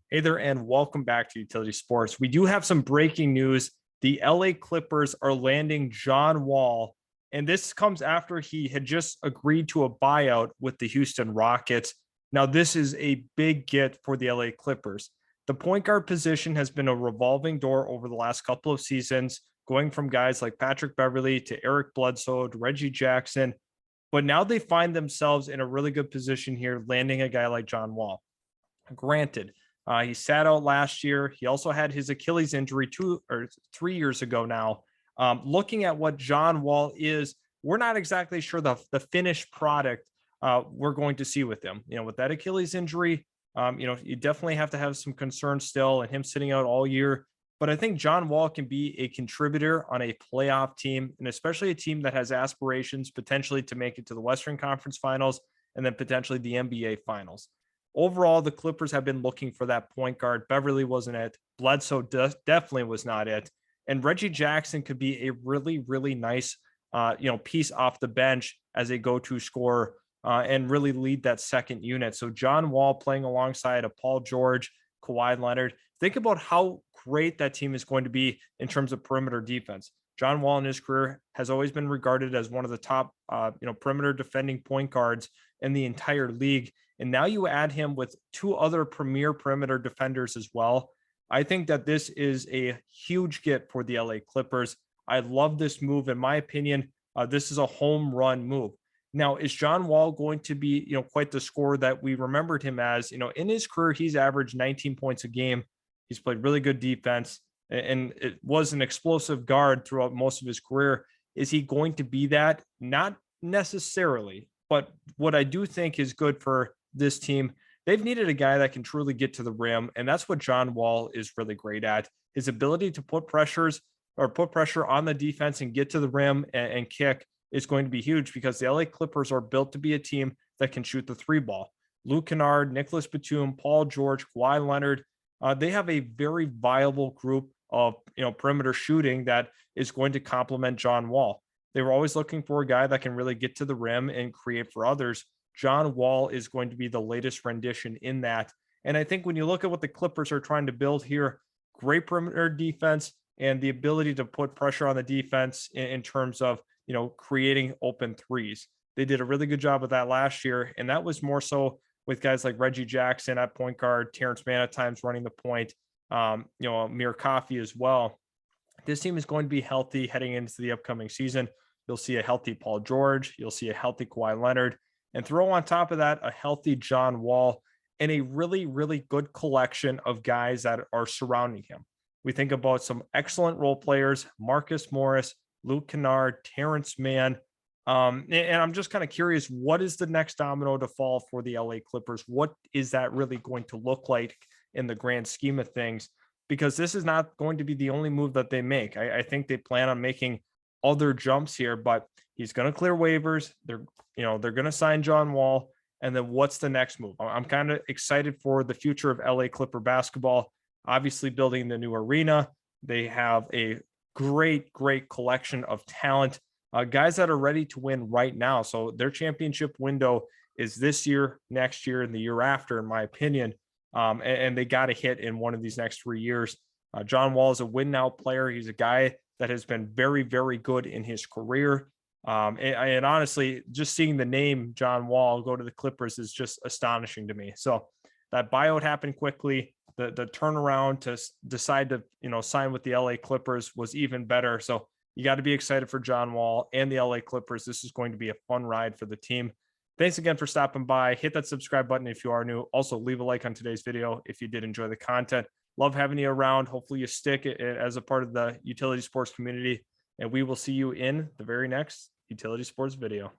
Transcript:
Hey there, and welcome back to Utility Sports. We do have some breaking news. The LA Clippers are landing John Wall, and this comes after he had just agreed to a buyout with the Houston Rockets. Now, this is a big get for the LA Clippers. The point guard position has been a revolving door over the last couple of seasons, going from guys like Patrick Beverly to Eric Bledsoe to Reggie Jackson. But now they find themselves in a really good position here, landing a guy like John Wall. Granted, he sat out last year. He also had his Achilles injury 2 or 3 years ago now. Looking at what John Wall is, we're not exactly sure the finished product we're going to see with him. With that Achilles injury, you definitely have to have some concern still, and him sitting out all year. But I think John Wall can be a contributor on a playoff team, and especially a team that has aspirations potentially to make it to the Western Conference Finals and then potentially the NBA Finals. Overall, the Clippers have been looking for that point guard. Beverly wasn't it. Bledsoe definitely was not it. And Reggie Jackson could be a really, really nice, piece off the bench as a go-to scorer and really lead that second unit. So John Wall playing alongside of Paul George, Kawhi Leonard. Think about how great that team is going to be in terms of perimeter defense. John Wall in his career has always been regarded as one of the top, perimeter defending point guards in the entire league. And now you add him with two other premier perimeter defenders as well. I think that this is a huge get for the LA Clippers. I love this move. In my opinion, this is a home run move. Now, is John Wall going to be, quite the scorer that we remembered him as? In his career, he's averaged 19 points a game. He's played really good defense, and it was an explosive guard throughout most of his career. Is he going to be that? Not necessarily, but what I do think is good for this team, they've needed a guy that can truly get to the rim, and that's what John Wall is really great at. His ability to put pressure on the defense and get to the rim and kick is going to be huge, because the LA Clippers are built to be a team that can shoot the three ball. Luke Kennard, Nicholas Batum, Paul George, Kawhi Leonard, they have a very viable group of perimeter shooting that is going to complement John Wall. They were always looking for a guy that can really get to the rim and create for others. John Wall is going to be the latest rendition in that. And I think when you look at what the Clippers are trying to build here, great perimeter defense and the ability to put pressure on the defense in terms of, creating open threes. They did a really good job of that last year. And that was more so with guys like Reggie Jackson at point guard, Terrence Mann at times running the point, Amir Coffey as well. This team is going to be healthy heading into the upcoming season. You'll see a healthy Paul George. You'll see a healthy Kawhi Leonard. And throw on top of that a healthy John Wall and a really, really good collection of guys that are surrounding him. We think about some excellent role players: Marcus Morris, Luke Kennard, Terrence Mann. And I'm just kind of curious, what is the next domino to fall for the LA Clippers? What is that really going to look like in the grand scheme of things? Because this is not going to be the only move that they make. I think they plan on making other jumps here, but he's going to clear waivers. They're going to sign John Wall. And then what's the next move? I'm kind of excited for the future of LA Clipper basketball. Obviously, building the new arena. They have a great, great collection of talent, guys that are ready to win right now. So their championship window is this year, next year, and the year after, in my opinion. And they got to hit in one of these next 3 years. John Wall is a win now player. He's a guy that has been very, very good in his career. And honestly, just seeing the name John Wall go to the Clippers is just astonishing to me. So that buyout happened quickly. The turnaround to decide to, sign with the LA Clippers was even better. So you got to be excited for John Wall and the LA Clippers. This is going to be a fun ride for the team. Thanks again for stopping by. Hit that subscribe button if you are new. Also, leave a like on today's video if you did enjoy the content. Love having you around. Hopefully you stick as a part of the utility sports community, and we will see you in the very next utility sports video.